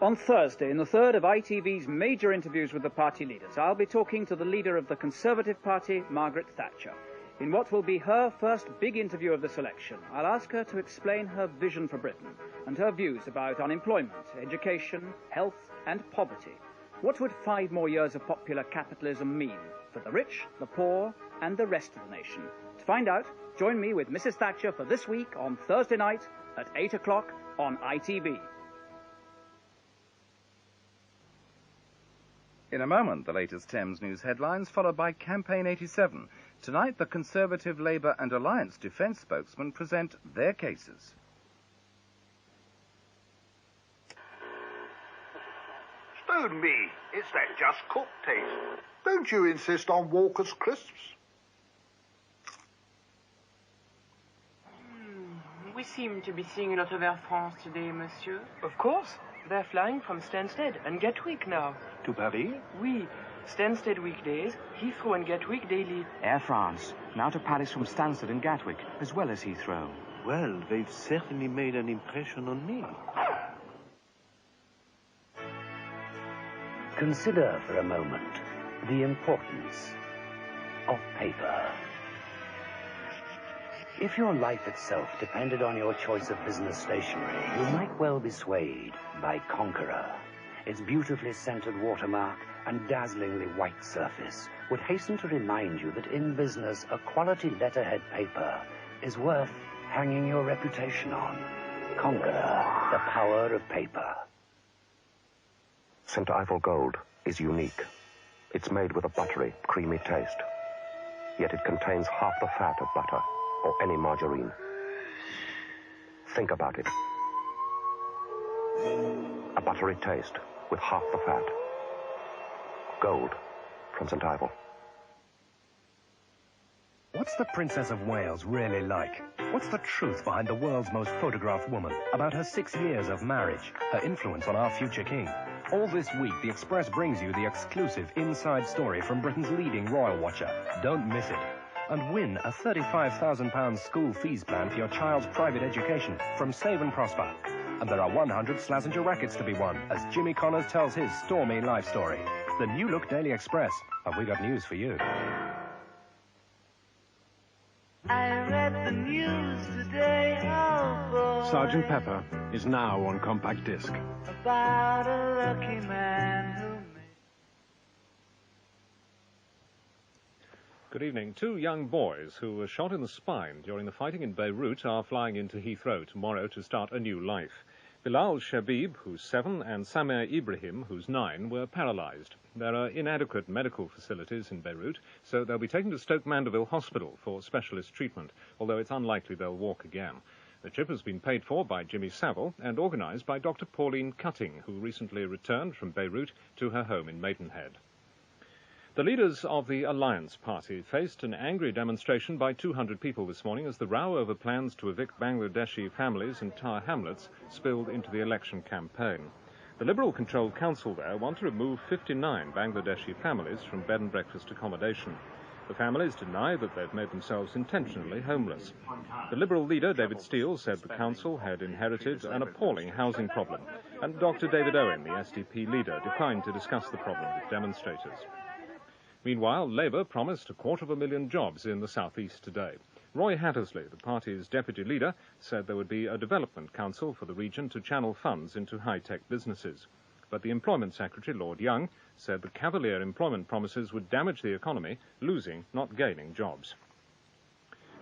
On Thursday, in the third of ITV's major interviews with the party leaders, I'll be talking to the leader of the Conservative Party, Margaret Thatcher. In what will be her first big interview of this election, I'll ask her to explain her vision for Britain and her views about unemployment, education, health and poverty. What would 5 more years of popular capitalism mean for the rich, the poor and the rest of the nation? To find out, join me with Mrs. Thatcher for This Week on Thursday night at 8 o'clock on ITV. In a moment, the latest Thames News headlines, followed by Campaign 87. Tonight, the Conservative, Labour and Alliance defence spokesmen present their cases. Stone me, it's that just cooked taste. Don't you insist on Walker's crisps? We seem to be seeing a lot of Air France today, monsieur. Of course. They're flying from Stansted and Gatwick now. To Paris? Oui. Stansted weekdays, Heathrow and Gatwick daily. Air France, now to Paris from Stansted and Gatwick, as well as Heathrow. Well, they've certainly made an impression on me. Consider for a moment the importance of paper. If your life itself depended on your choice of business stationery, you might well be swayed by Conqueror. Its beautifully scented watermark and dazzlingly white surface would hasten to remind you that in business, a quality letterhead paper is worth hanging your reputation on. Conqueror, the power of paper. St. Ivel Gold is unique. It's made with a buttery, creamy taste. Yet it contains half the fat of butter or any margarine. Think about it. A buttery taste with half the fat. Gold from St. Ivel. What's the Princess of Wales really like? What's the truth behind the world's most photographed woman? About her 6 years of marriage, her influence on our future king. All this week, The Express brings you the exclusive inside story from Britain's leading royal watcher. Don't miss it. And win a £35,000 school fees plan for your child's private education from Save and Prosper. And there are 100 Slazenger rackets to be won as Jimmy Connors tells his stormy life story. The new look Daily Express. Have we got news for you? I read the news today, oh boy. Sergeant Pepper is now on compact disc. About a lucky man who made... Good evening. 2 young boys who were shot in the spine during the fighting in Beirut are flying into Heathrow tomorrow to start a new life. Bilal Shabib, who's 7, and Samir Ibrahim, who's 9, were paralyzed. There are inadequate medical facilities in Beirut, so they'll be taken to Stoke Mandeville Hospital for specialist treatment, although it's unlikely they'll walk again. The trip has been paid for by Jimmy Savile and organised by Dr. Pauline Cutting, who recently returned from Beirut to her home in Maidenhead. The leaders of the Alliance Party faced an angry demonstration by 200 people this morning as the row over plans to evict Bangladeshi families in Tower Hamlets spilled into the election campaign. The Liberal-controlled council there want to remove 59 Bangladeshi families from bed and breakfast accommodation. The families deny that they've made themselves intentionally homeless. The Liberal leader, David Steele, said the council had inherited an appalling housing problem, and Dr. David Owen, the SDP leader, declined to discuss the problem with demonstrators. Meanwhile, Labour promised 250,000 jobs in the South East today. Roy Hattersley, the party's deputy leader, said there would be a development council for the region to channel funds into high-tech businesses. But the Employment Secretary, Lord Young, said the cavalier employment promises would damage the economy, losing, not gaining jobs.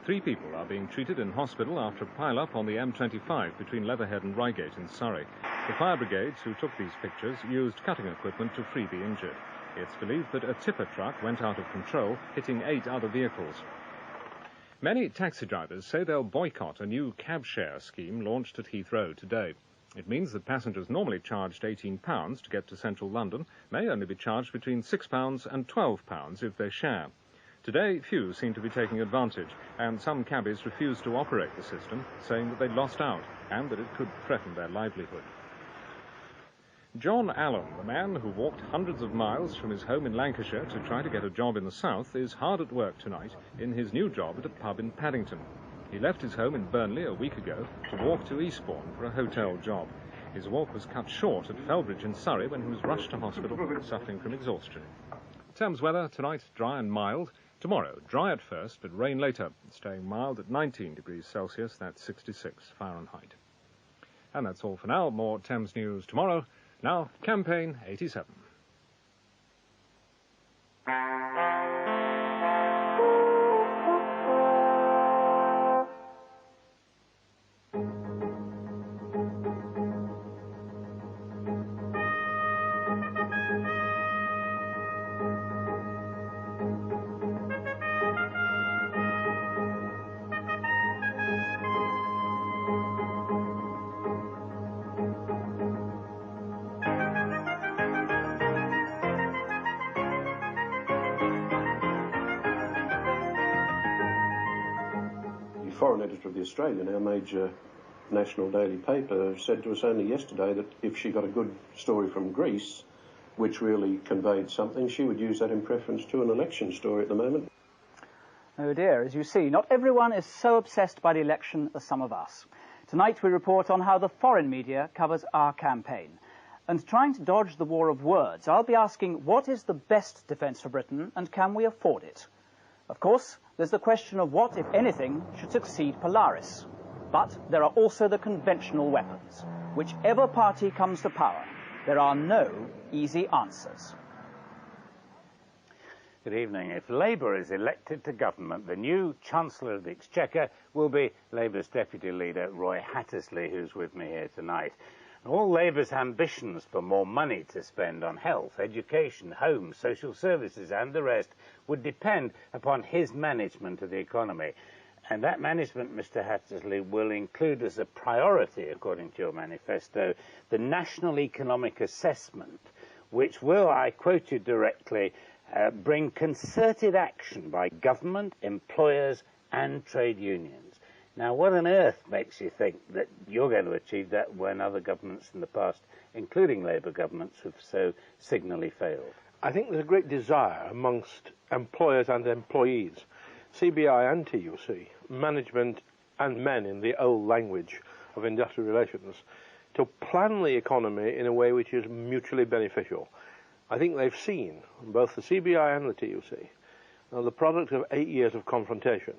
3 people are being treated in hospital after a pile-up on the M25 between Leatherhead and Reigate in Surrey. The fire brigades who took these pictures used cutting equipment to free the injured. It's believed that a tipper truck went out of control, hitting 8 other vehicles. Many taxi drivers say they'll boycott a new cab share scheme launched at Heathrow today. It means that passengers normally charged £18 to get to central London may only be charged between £6 and £12 if they share. Today, few seem to be taking advantage, and some cabbies refuse to operate the system, saying that they lost out and that it could threaten their livelihood. John Allen, the man who walked hundreds of miles from his home in Lancashire to try to get a job in the south, is hard at work tonight in his new job at a pub in Paddington. He left his home in Burnley a week ago to walk to Eastbourne for a hotel job. His walk was cut short at Felbridge in Surrey when he was rushed to hospital suffering from exhaustion. Thames weather tonight, dry and mild. Tomorrow, dry at first, but rain later, staying mild at 19 degrees Celsius, that's 66 Fahrenheit. And that's all for now. More Thames news tomorrow. Now, Campaign 87. Foreign editor of The Australian, our major national daily paper, said to us only yesterday that if she got a good story from Greece, which really conveyed something, she would use that in preference to an election story at the moment. Oh dear, as you see, not everyone is so obsessed by the election as some of us. Tonight we report on how the foreign media covers our campaign. And trying to dodge the war of words, I'll be asking what is the best defence for Britain and can we afford it? Of course, there's the question of what, if anything, should succeed Polaris. But there are also the conventional weapons. Whichever party comes to power, there are no easy answers. Good evening. If Labour is elected to government, the new Chancellor of the Exchequer will be Labour's Deputy Leader, Roy Hattersley, who's with me here tonight. All Labour's ambitions for more money to spend on health, education, homes, social services and the rest would depend upon his management of the economy. And that management, Mr Hattersley, will include as a priority, according to your manifesto, the National Economic Assessment, which will, I quote you directly, bring concerted action by government, employers and trade unions. Now, what on earth makes you think that you're going to achieve that when other governments in the past, including Labour governments, have so signally failed? I think there's a great desire amongst employers and employees, CBI and TUC, management and men in the old language of industrial relations, to plan the economy in a way which is mutually beneficial. I think they've seen, both the CBI and the TUC, the product of 8 years of confrontation,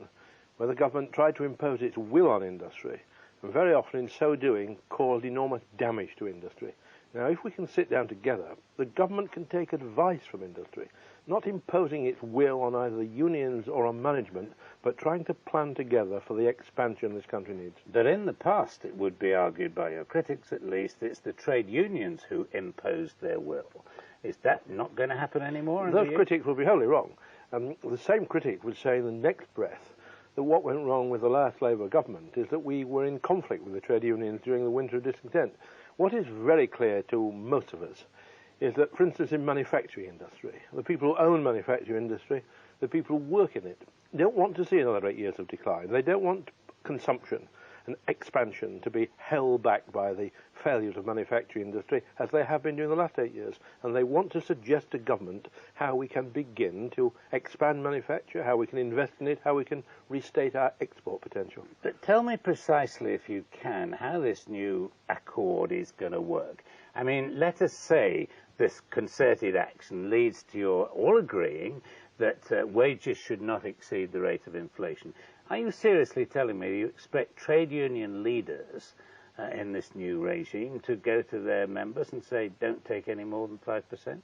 where the government tried to impose its will on industry, and very often in so doing caused enormous damage to industry. Now, if we can sit down together, the government can take advice from industry, not imposing its will on either the unions or on management, but trying to plan together for the expansion this country needs. But in the past, it would be argued by your critics at least, it's the trade unions who imposed their will. Is that not going to happen anymore? Those critics will be wholly wrong. The same critic would say in the next breath that what went wrong with the last Labour government is that we were in conflict with the trade unions during the winter of discontent. What is very clear to most of us is that, for instance, in manufacturing industry, the people who own manufacturing industry, the people who work in it, don't want to see another 8 years of decline. They don't want consumption and expansion to be held back by the failures of manufacturing industry as they have been during the last 8 years. And they want to suggest to government how we can begin to expand manufacture, how we can invest in it, how we can restate our export potential. But tell me precisely, if you can, how this new accord is going to work. I mean, let us say this concerted action leads to your all agreeing that wages should not exceed the rate of inflation. Are you seriously telling me you expect trade union leaders in this new regime to go to their members and say, don't take any more than 5%?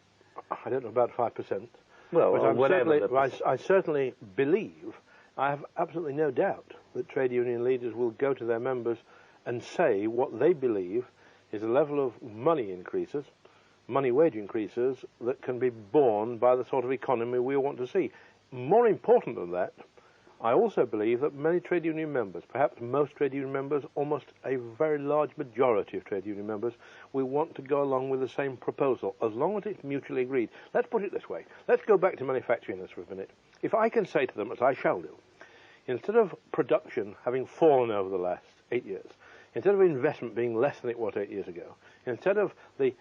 I don't know about 5%. Well, but I certainly believe, I have absolutely no doubt, that trade union leaders will go to their members and say what they believe is a level of money increases, money wage increases, that can be borne by the sort of economy we want to see. More important than that, I also believe that many trade union members, perhaps most trade union members, almost a very large majority of trade union members, will want to go along with the same proposal, as long as it's mutually agreed. Let's put it this way. Let's go back to manufacturing this for a minute. If I can say to them, as I shall do, instead of production having fallen over the last 8 years, instead of investment being less than it was 8 years ago, instead of the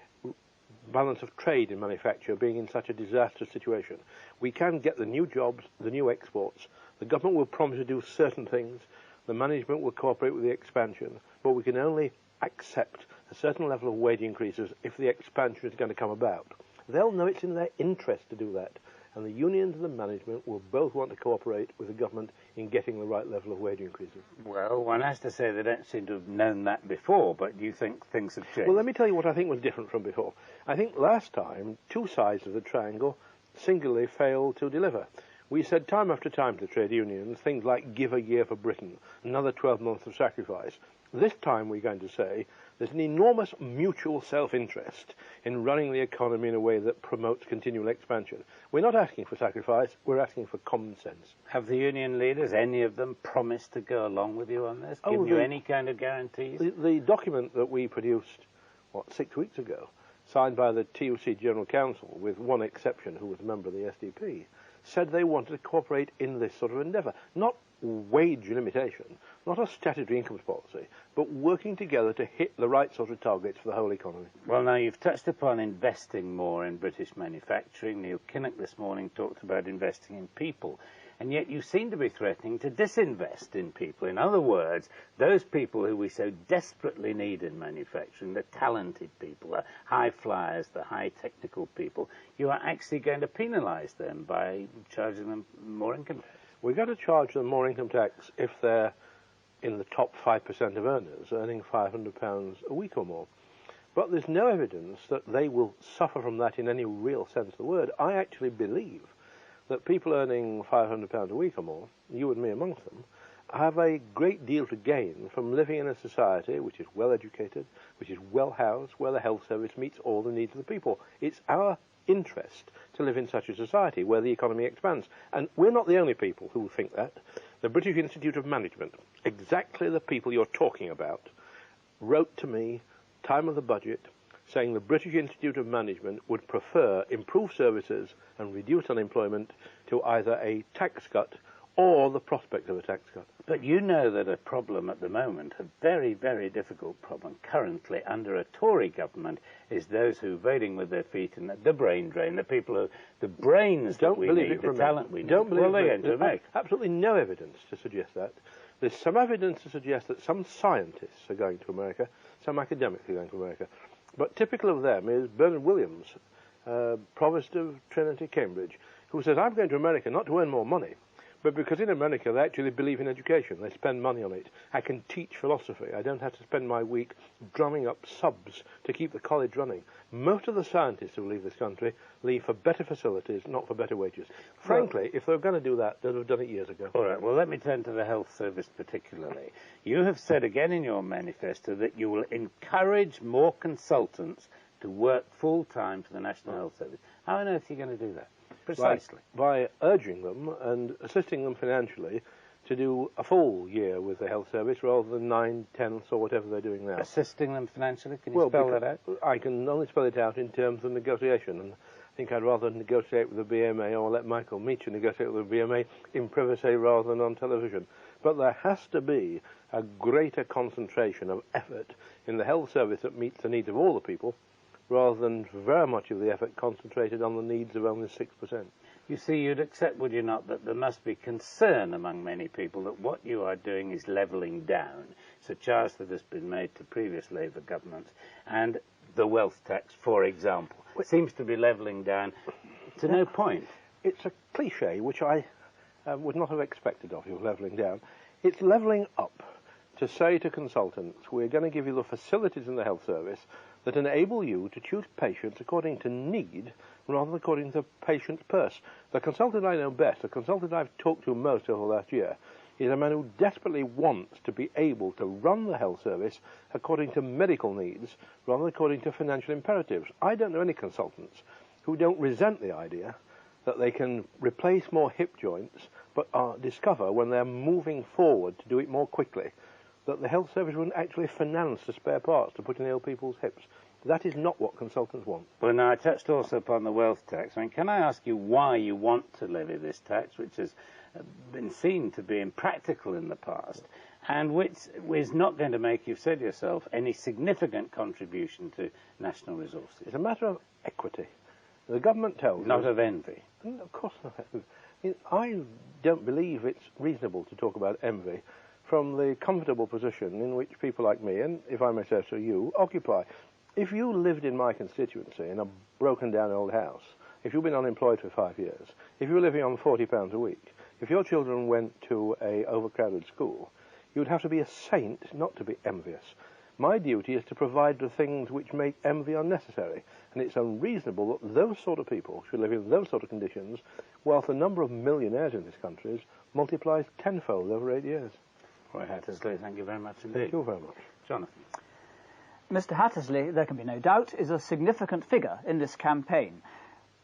balance of trade in manufacture being in such a disastrous situation, we can get the new jobs, the new exports. The government will promise to do certain things. The management will cooperate with the expansion. But we can only accept a certain level of wage increases if the expansion is going to come about. They'll know it's in their interest to do that, and the unions and the management will both want to cooperate with the government in getting the right level of wage increases. Well, one has to say they don't seem to have known that before, but do you think things have changed? Well, let me tell you what I think was different from before. I think last time, two sides of the triangle singularly failed to deliver. We said time after time to trade unions things like give a year for Britain, another 12 months of sacrifice. This time we're going to say there's an enormous mutual self-interest in running the economy in a way that promotes continual expansion. We're not asking for sacrifice, we're asking for common sense. Have the union leaders, any of them, promised to go along with you on this? Give you any kind of guarantees? The document that we produced, 6 weeks ago, signed by the TUC General Council, with one exception who was a member of the SDP, said they wanted to cooperate in this sort of endeavour. Not wage limitation, not a statutory income policy, but working together to hit the right sort of targets for the whole economy. Well, now, you've touched upon investing more in British manufacturing. Neil Kinnock this morning talked about investing in people. And yet you seem to be threatening to disinvest in people. In other words, those people who we so desperately need in manufacturing, the talented people, the high flyers, the high technical people, you are actually going to penalise them by charging them more income tax. We're going to charge them more income tax if they're in the top 5% of earners, earning £500 a week or more. But there's no evidence that they will suffer from that in any real sense of the word. I actually believe that people earning £500 a week or more, you and me amongst them, have a great deal to gain from living in a society which is well educated, which is well housed, where the health service meets all the needs of the people. It's our interest to live in such a society where the economy expands. And we're not the only people who think that. The British Institute of Management, exactly the people you're talking about, wrote to me, time of the budget, saying the British Institute of Management would prefer improved services and reduced unemployment to either a tax cut or the prospect of a tax cut. But you know that a problem at the moment, a very, very difficult problem currently under a Tory government, is those who are voting with their feet and the brain drain, the people who, the brains that we need, the talent we need. Don't believe it. There's absolutely no evidence to suggest that. There's some evidence to suggest that some scientists are going to America, some academics are going to America. But typical of them is Bernard Williams, Provost of Trinity, Cambridge, who says, I'm going to America not to earn more money, but because in America they actually believe in education. They spend money on it. I can teach philosophy. I don't have to spend my week drumming up subs to keep the college running. Most of the scientists who leave this country leave for better facilities, not for better wages. Frankly, if they were going to do that, they'd have done it years ago. All right, well, let me turn to the health service particularly. You have said again in your manifesto that you will encourage more consultants to work full-time for the National Health Service. How on earth are you going to do that? Precisely. By urging them and assisting them financially to do a full year with the health service rather than 9 tenths or whatever they're doing now. Assisting them financially? Can you spell that out? I can only spell it out in terms of negotiation, and I think I'd rather negotiate with the BMA or let Michael Meacher negotiate with the BMA in privacy rather than on television. But there has to be a greater concentration of effort in the health service that meets the needs of all the people, rather than very much of the effort concentrated on the needs of only 6%. You see, you'd accept, would you not, that there must be concern among many people that what you are doing is levelling down. It's a charge that has been made to previous Labour governments. And the wealth tax, for example, seems to be levelling down to no point. It's a cliché, which I would not have expected of you, levelling down. It's levelling up to say to consultants, we're going to give you the facilities in the health service that enable you to choose patients according to need rather than according to the patient's purse. The consultant I know best, the consultant I've talked to most over the last year, is a man who desperately wants to be able to run the health service according to medical needs rather than according to financial imperatives. I don't know any consultants who don't resent the idea that they can replace more hip joints but discover when they're moving forward to do it more quickly that the health service wouldn't actually finance the spare parts to put in ill people's hips. That is not what consultants want. Well, now, I touched also upon the wealth tax. I mean, can I ask you why you want to levy this tax, which has been seen to be impractical in the past, and which is not going to make, you've said yourself, any significant contribution to national resources? It's a matter of equity. The government tells us... Not of envy? Of course not. I don't believe it's reasonable to talk about envy from the comfortable position in which people like me, and if I may say so you, occupy. If you lived in my constituency in a broken-down old house, if you've been unemployed for 5 years, if you were living on £40 a week, if your children went to a overcrowded school, you'd have to be a saint not to be envious. My duty is to provide the things which make envy unnecessary, and it's unreasonable that those sort of people should live in those sort of conditions, whilst the number of millionaires in this country multiplies tenfold over 8 years. Roy Hattersley, thank you very much indeed. Thank you very much. Jonathan. Mr. Hattersley, there can be no doubt, is a significant figure in this campaign.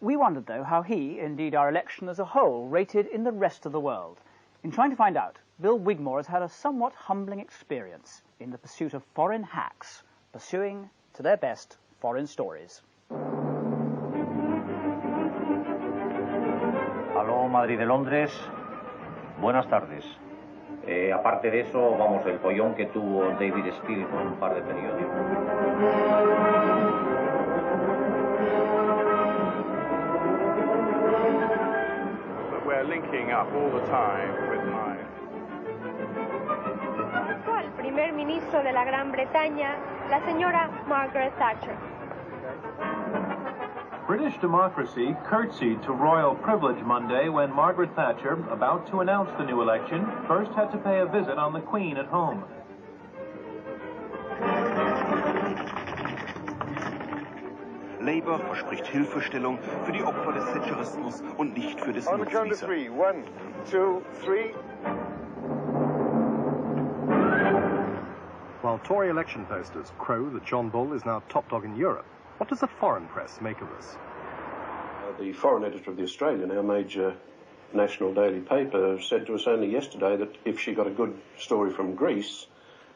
We wondered, though, how he, indeed our election as a whole, rated in the rest of the world. In trying to find out, Bill Wigmore has had a somewhat humbling experience in the pursuit of foreign hacks, pursuing, to their best, foreign stories. Aló, Madrid de Londres. Buenas tardes. Aparte de eso, vamos, el follón que tuvo David Steele con un par de periódicos. We're linking up all the time with my... Actual primer ministro de la Gran Bretaña, la señora Margaret Thatcher. British democracy curtsied to royal privilege Monday when Margaret Thatcher, about to announce the new election, first had to pay a visit on the Queen at home. Labour verspricht Hilfestellung für die Opfer des Thatcherismus und nicht für des Nutznießer. 1, 2, 3. While Tory election posters crow that John Bull is now top dog in Europe, what does the foreign press make of this? The foreign editor of The Australian, our major national daily paper, said to us only yesterday that if she got a good story from Greece,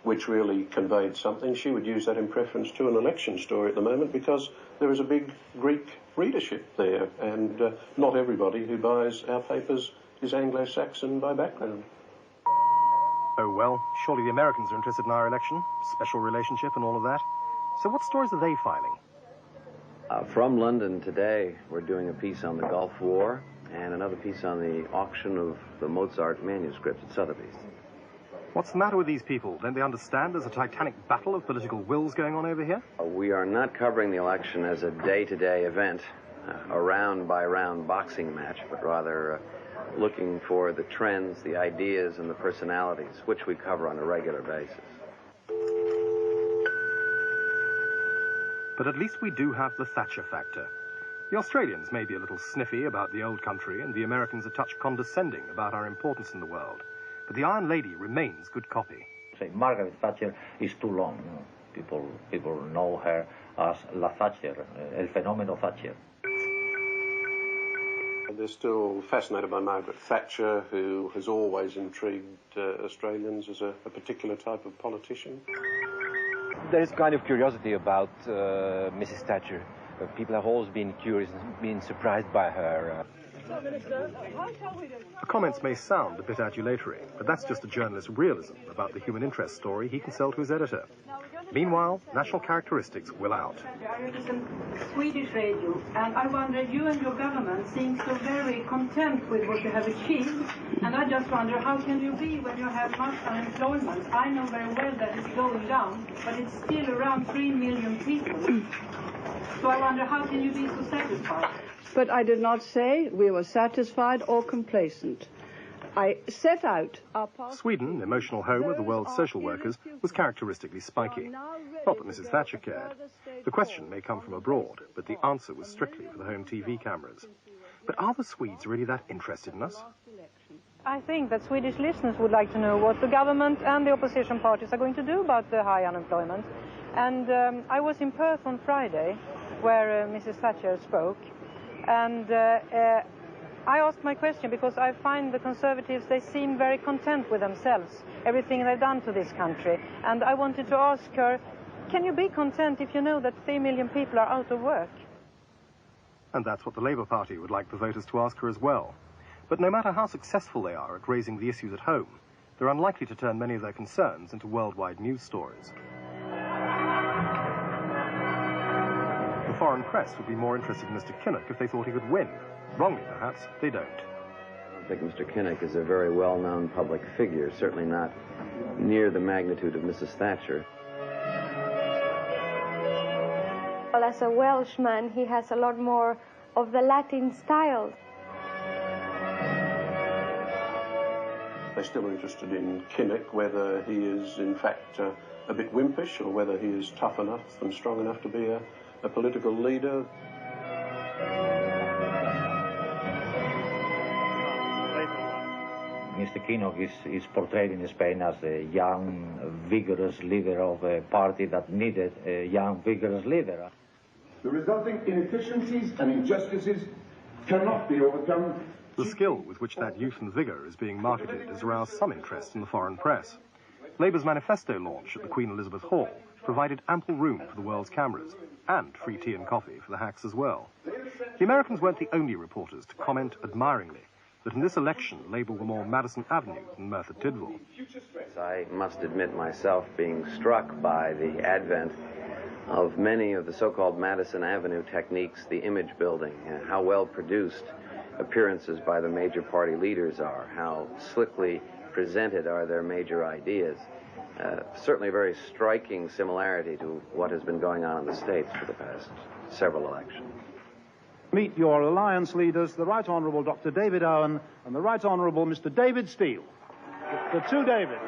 which really conveyed something, she would use that in preference to an election story at the moment because there is a big Greek readership there, and not everybody who buys our papers is Anglo-Saxon by background. Oh well, surely the Americans are interested in our election, special relationship and all of that. So what stories are they filing? From London today, we're doing a piece on the Gulf War and another piece on the auction of the Mozart manuscript at Sotheby's. What's the matter with these people? Don't they understand there's a titanic battle of political wills going on over here? We are not covering the election as a day-to-day event, a round-by-round boxing match, but rather looking for the trends, the ideas, and the personalities, which we cover on a regular basis. But at least we do have the Thatcher factor. The Australians may be a little sniffy about the old country, and the Americans a touch condescending about our importance in the world. But the Iron Lady remains good copy. Say Margaret Thatcher is too long. People know her as La Thatcher, El Fenomeno Thatcher. They're still fascinated by Margaret Thatcher, who has always intrigued Australians as a particular type of politician. There is kind of curiosity about Mrs. Thatcher. People have always been curious and been surprised by her. The comments may sound a bit adulatory, but that's just a journalist's realism about the human interest story he can sell to his editor. Meanwhile, national characteristics will out. I listen to Swedish radio, and I wonder, you and your government seem so very content with what you have achieved, and I just wonder, how can you be when you have much unemployment? I know very well that it's going down, but it's still around 3 million people. So I wonder, how can you be so satisfied? But I did not say we were satisfied or complacent. I set out our past... Sweden, emotional home of the world's social workers, was characteristically spiky. Not that Mrs. Thatcher cared. The question may come from abroad, but the answer was strictly for the home TV cameras. But are the Swedes really that interested in us? I think that Swedish listeners would like to know what the government and the opposition parties are going to do about the high unemployment. And I was in Perth on Friday, where Mrs. Thatcher spoke, and I asked my question because I find the Conservatives, they seem very content with themselves, everything they've done to this country. And I wanted to ask her, can you be content if you know that 3 million people are out of work? And that's what the Labour Party would like the voters to ask her as well. But no matter how successful they are at raising the issues at home, they're unlikely to turn many of their concerns into worldwide news stories. The foreign press would be more interested in Mr. Kinnock if they thought he could win. Wrongly, perhaps, they don't. I don't think Mr. Kinnock is a very well-known public figure, certainly not near the magnitude of Mrs. Thatcher. Well, as a Welshman, he has a lot more of the Latin style. They're still interested in Kinnock, whether he is in fact a bit wimpish or whether he is tough enough and strong enough to be a political leader. Mr. Kinnock is portrayed in Spain as a young, vigorous leader of a party that needed a young, vigorous leader. The resulting inefficiencies and injustices cannot be overcome. The skill with which that youth and vigour is being marketed has aroused some interest in the foreign press. Labour's manifesto launch at the Queen Elizabeth Hall provided ample room for the world's cameras, and free tea and coffee for the hacks as well. The Americans weren't the only reporters to comment admiringly that in this election Labour were more Madison Avenue than Merthyr Tydfil. I must admit myself being struck by the advent of many of the so-called Madison Avenue techniques, the image building, how well produced appearances by the major party leaders are, how slickly presented are their major ideas. Certainly a very striking similarity to what has been going on in the States for the past several elections. Meet your alliance leaders, the Right Honourable Dr. David Owen and the Right Honourable Mr. David Steele. The two Davids.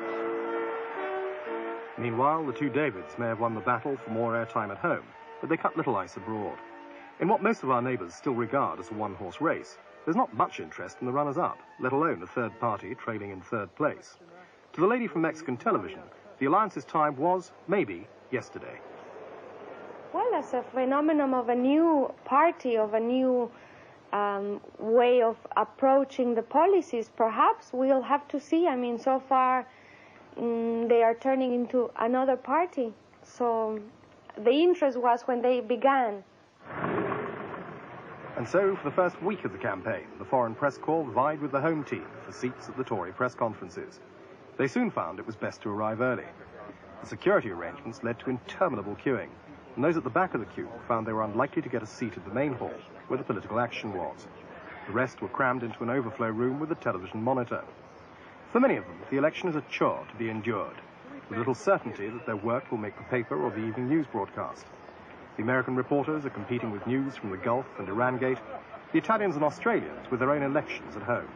Meanwhile, the two Davids may have won the battle for more airtime at home, but they cut little ice abroad. In what most of our neighbours still regard as a one-horse race, there's not much interest in the runners-up, let alone a third party trailing in third place. To the lady from Mexican television, the alliance's time was, maybe, yesterday. Well, as a phenomenon of a new party, of a new way of approaching the policies, perhaps we'll have to see. I mean, so far they are turning into another party. So the interest was when they began. And so, for the first week of the campaign, the foreign press corps vied with the home team for seats at the Tory press conferences. They soon found it was best to arrive early. The security arrangements led to interminable queuing, and those at the back of the queue found they were unlikely to get a seat at the main hall, where the political action was. The rest were crammed into an overflow room with a television monitor. For many of them, the election is a chore to be endured, with little certainty that their work will make the paper or the evening news broadcast. The American reporters are competing with news from the Gulf and Irangate, the Italians and Australians with their own elections at home.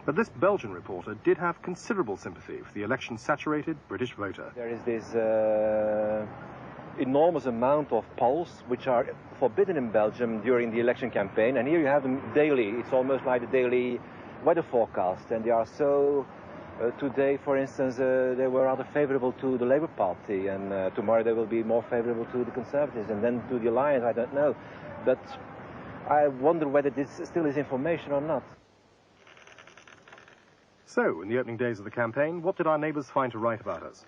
But this Belgian reporter did have considerable sympathy for the election-saturated British voter. There is this enormous amount of polls which are forbidden in Belgium during the election campaign, and here you have them daily. It's almost like the daily weather forecast, and they are so... today, for instance, they were rather favorable to the Labour Party, and tomorrow they will be more favorable to the Conservatives, and then to the Alliance, I don't know. But I wonder whether this still is information or not. So, in the opening days of the campaign, what did our neighbours find to write about us?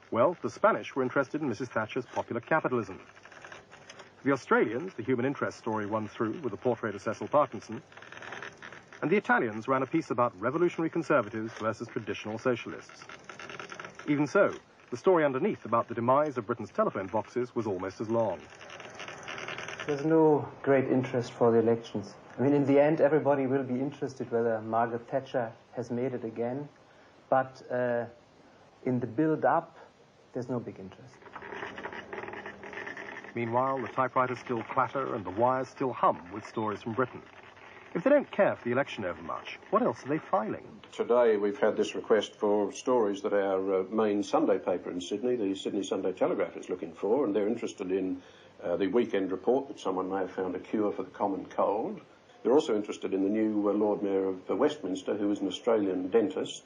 Well, the Spanish were interested in Mrs. Thatcher's popular capitalism. For the Australians, the human interest story won through with a portrait of Cecil Parkinson. And the Italians ran a piece about revolutionary conservatives versus traditional socialists. Even so, the story underneath about the demise of Britain's telephone boxes was almost as long. There's no great interest for the elections. I mean, in the end, everybody will be interested whether Margaret Thatcher has made it again. But in the build-up, there's no big interest. Meanwhile, the typewriters still clatter and the wires still hum with stories from Britain. If they don't care for the election overmuch, what else are they filing? Today we've had this request for stories that our main Sunday paper in Sydney, the Sydney Sunday Telegraph, is looking for, and they're interested in the weekend report that someone may have found a cure for the common cold. They're also interested in the new Lord Mayor of Westminster, who is an Australian dentist,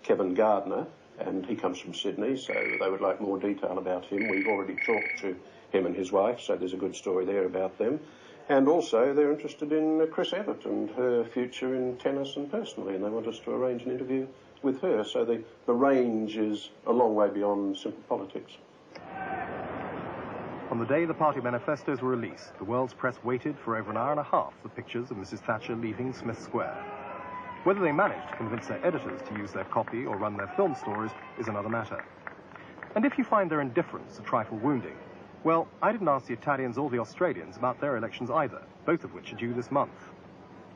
Kevin Gardner, and he comes from Sydney, so they would like more detail about him. We've already talked to him and his wife, so there's a good story there about them. And also they're interested in Chris Evert and her future in tennis and personally, and they want us to arrange an interview with her. So the range is a long way beyond simple politics. On the day the party manifestos were released, the world's press waited for over an hour and a half for pictures of Mrs. Thatcher leaving Smith Square. Whether they managed to convince their editors to use their copy or run their film stories is another matter. And if you find their indifference a trifle wounding, well, I didn't ask the Italians or the Australians about their elections either, both of which are due this month.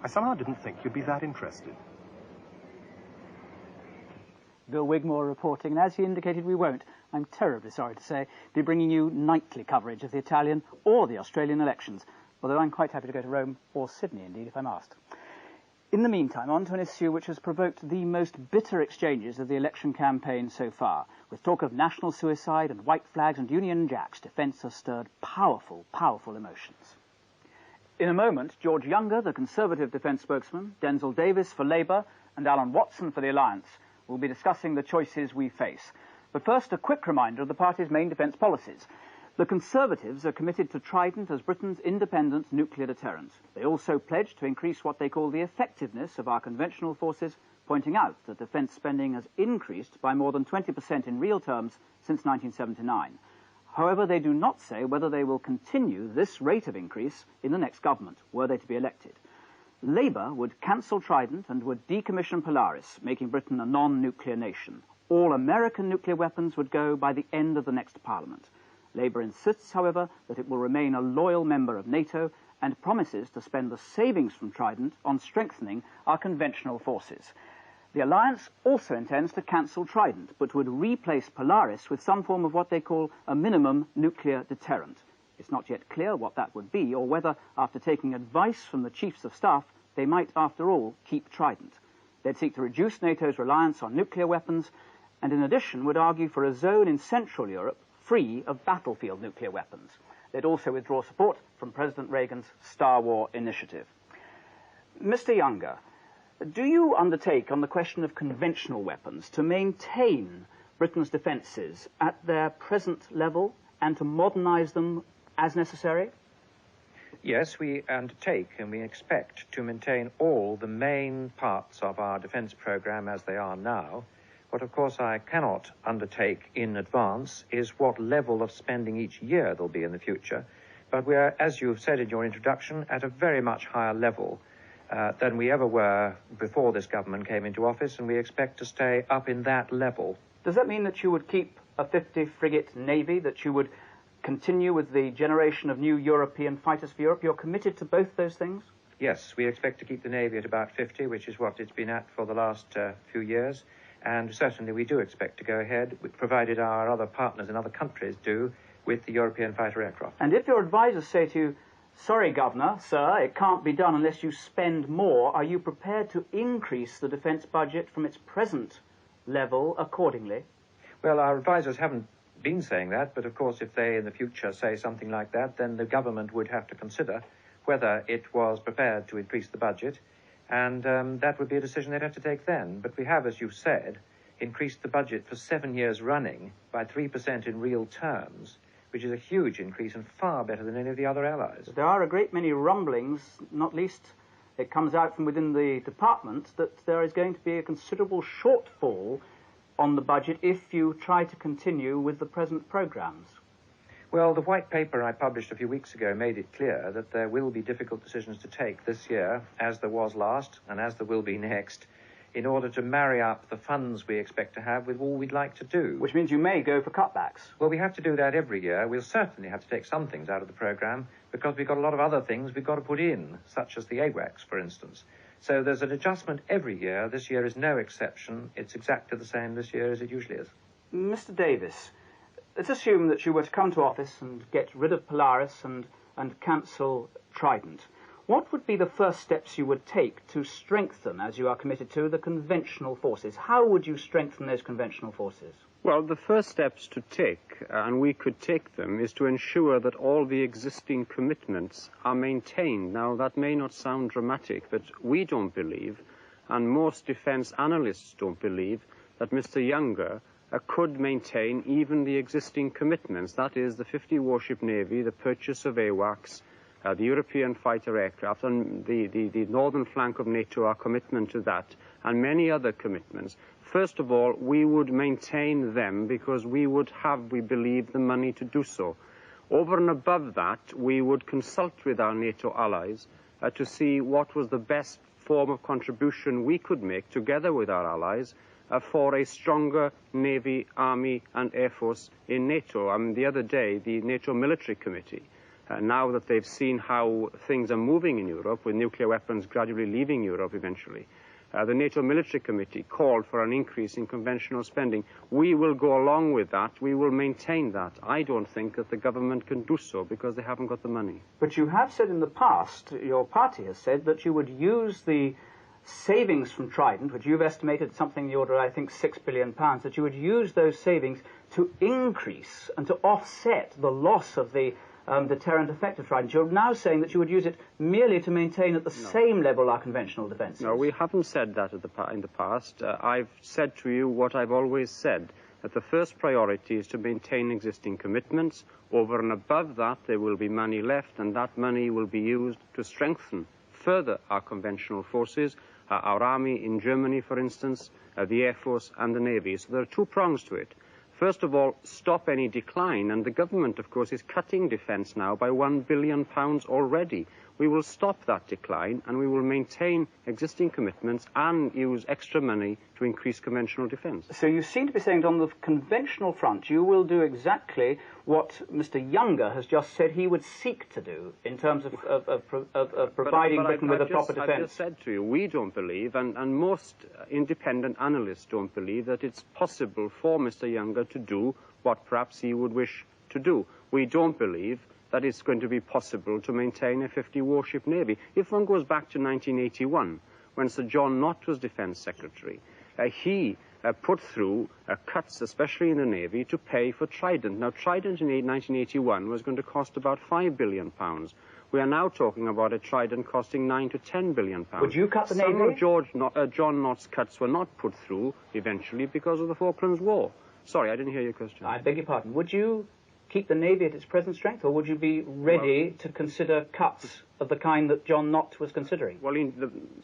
I somehow didn't think you'd be that interested. Bill Wigmore reporting, and as he indicated, we won't, I'm terribly sorry to say, be bringing you nightly coverage of the Italian or the Australian elections, although I'm quite happy to go to Rome, or Sydney indeed, if I'm asked. In the meantime, on to an issue which has provoked the most bitter exchanges of the election campaign so far. With talk of national suicide and white flags and Union Jacks, defence has stirred powerful, powerful emotions. In a moment, George Younger, the Conservative defence spokesman, Denzil Davis for Labour, and Alan Watson for the Alliance will be discussing the choices we face. But first, a quick reminder of the party's main defence policies. The Conservatives are committed to Trident as Britain's independent nuclear deterrent. They also pledge to increase what they call the effectiveness of our conventional forces, pointing out that defence spending has increased by more than 20% in real terms since 1979. However, they do not say whether they will continue this rate of increase in the next government, were they to be elected. Labour would cancel Trident and would decommission Polaris, making Britain a non-nuclear nation. All American nuclear weapons would go by the end of the next Parliament. Labour insists, however, that it will remain a loyal member of NATO and promises to spend the savings from Trident on strengthening our conventional forces. The Alliance also intends to cancel Trident, but would replace Polaris with some form of what they call a minimum nuclear deterrent. It's not yet clear what that would be, or whether, after taking advice from the Chiefs of Staff, they might, after all, keep Trident. They'd seek to reduce NATO's reliance on nuclear weapons, and in addition would argue for a zone in Central Europe free of battlefield nuclear weapons. They'd also withdraw support from President Reagan's Star War initiative. Mr. Younger, do you undertake on the question of conventional weapons to maintain Britain's defences at their present level and to modernise them as necessary? Yes, we undertake and we expect to maintain all the main parts of our defence programme as they are now. What, of course, I cannot undertake in advance is what level of spending each year there'll be in the future. But we are, as you've said in your introduction, at a very much higher level than we ever were before this government came into office, and we expect to stay up in that level. Does that mean that you would keep a 50-frigate navy, that you would continue with the generation of new European fighters for Europe? You're committed to both those things? Yes, we expect to keep the navy at about 50, which is what it's been at for the last few years. And certainly we do expect to go ahead, provided our other partners in other countries do, with the European fighter aircraft. And if your advisors say to you, sorry, Governor, sir, it can't be done unless you spend more, are you prepared to increase the defence budget from its present level accordingly? Well, our advisors haven't been saying that, but of course if they in the future say something like that, then the government would have to consider whether it was prepared to increase the budget. And that would be a decision they'd have to take then. But we have, as you've said, increased the budget for 7 years running by 3% in real terms, which is a huge increase and far better than any of the other allies. There are a great many rumblings, not least it comes out from within the department, that there is going to be a considerable shortfall on the budget if you try to continue with the present programmes. Well, the white paper I published a few weeks ago made it clear that there will be difficult decisions to take this year, as there was last, and as there will be next, in order to marry up the funds we expect to have with all we'd like to do. Which means you may go for cutbacks. Well, we have to do that every year. We'll certainly have to take some things out of the programme, because we've got a lot of other things we've got to put in, such as the AWACS, for instance. So there's an adjustment every year. This year is no exception. It's exactly the same this year as it usually is. Mr. Davis, let's assume that you were to come to office and get rid of Polaris and cancel Trident. What would be the first steps you would take to strengthen, as you are committed to, the conventional forces? How would you strengthen those conventional forces? Well, the first steps to take, and we could take them, is to ensure that all the existing commitments are maintained. Now, that may not sound dramatic, but we don't believe, and most defence analysts don't believe, that Mr. Younger could maintain even the existing commitments. That is, the 50-warship Navy, the purchase of AWACS, the European fighter aircraft, and the northern flank of NATO, our commitment to that, and many other commitments. First of all, we would maintain them because we would have, we believe, the money to do so. Over and above that, we would consult with our NATO allies to see what was the best form of contribution we could make together with our allies for a stronger Navy, Army and Air Force in NATO. I mean, the other day, the NATO Military Committee, now that they've seen how things are moving in Europe, with nuclear weapons gradually leaving Europe eventually, the NATO Military Committee called for an increase in conventional spending. We will go along with that. We will maintain that. I don't think that the government can do so because they haven't got the money. But you have said in the past, your party has said, that you would use the savings from Trident, which you've estimated something in the order, I think, £6 billion, that you would use those savings to increase and to offset the loss of the deterrent effect of Trident. You're now saying that you would use it merely to maintain at the same level our conventional defences. No, we haven't said that in the past. I've said to you what I've always said, that the first priority is to maintain existing commitments. Over and above that, there will be money left, and that money will be used to strengthen further our conventional forces, our army in Germany, for instance, the Air Force and the Navy. So there are two prongs to it. First of all, stop any decline, and the government, of course, is cutting defence now by £1 billion already. We will stop that decline, and we will maintain existing commitments and use extra money to increase conventional defence. So you seem to be saying that on the conventional front, you will do exactly what Mr. Younger has just said he would seek to do in terms of providing Britain with a proper defence. I've just said to you, we don't believe, and most independent analysts don't believe, that it's possible for Mr. Younger to do what perhaps he would wish to do. We don't believe that it's going to be possible to maintain a 50-warship navy. If one goes back to 1981, when Sir John Nott was Defence Secretary, he put through cuts, especially in the Navy, to pay for Trident. Now, Trident in 1981 was going to cost about £5 billion. We are now talking about a Trident costing £9 to £10 billion. Would you cut the Navy? Some of John Nott's cuts were not put through, eventually, because of the Falklands War. Sorry, I didn't hear your question. I beg your pardon. Would you keep the Navy at its present strength, or would you be ready to consider cuts of the kind that John Nott was considering? Well,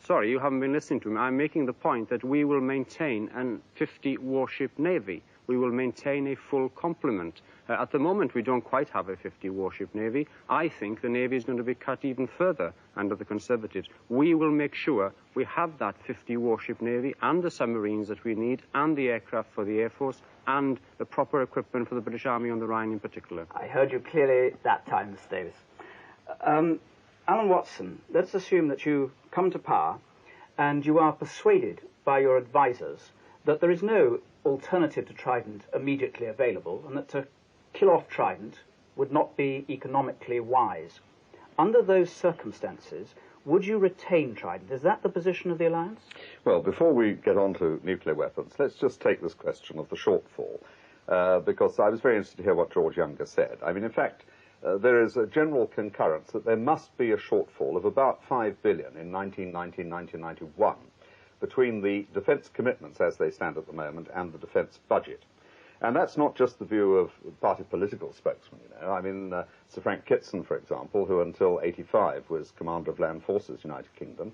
sorry, you haven't been listening to me. I'm making the point that we will maintain a 50-warship Navy. We will maintain a full complement. At the moment, we don't quite have a 50-warship Navy. I think the Navy is going to be cut even further under the Conservatives. We will make sure we have that 50-warship Navy and the submarines that we need and the aircraft for the Air Force and the proper equipment for the British Army on the Rhine in particular. I heard you clearly that time, Mr. Davis. Alan Watson, let's assume that you come to power and you are persuaded by your advisers that there is no alternative to Trident immediately available and that to kill off Trident would not be economically wise. Under those circumstances, would you retain Trident? Is that the position of the alliance? Well, before we get on to nuclear weapons, let's just take this question of the shortfall, because I was very interested to hear what George Younger said. I mean, in fact, there is a general concurrence that there must be a shortfall of about £5 billion in 1990-1991 between the defence commitments as they stand at the moment and the defence budget. And that's not just the view of party political spokesmen, you know. I mean, Sir Frank Kitson, for example, who until 85 was Commander of Land Forces, United Kingdom,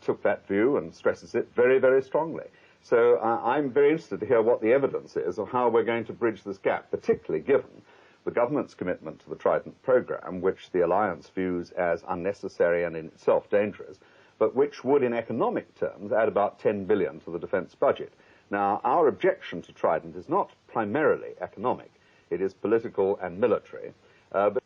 took that view and stresses it very, very strongly. So I'm very interested to hear what the evidence is of how we're going to bridge this gap, particularly given the government's commitment to the Trident programme, which the alliance views as unnecessary and in itself dangerous, but which would, in economic terms, add about £10 billion to the defence budget. Now, our objection to Trident is not primarily economic. It is political and military. But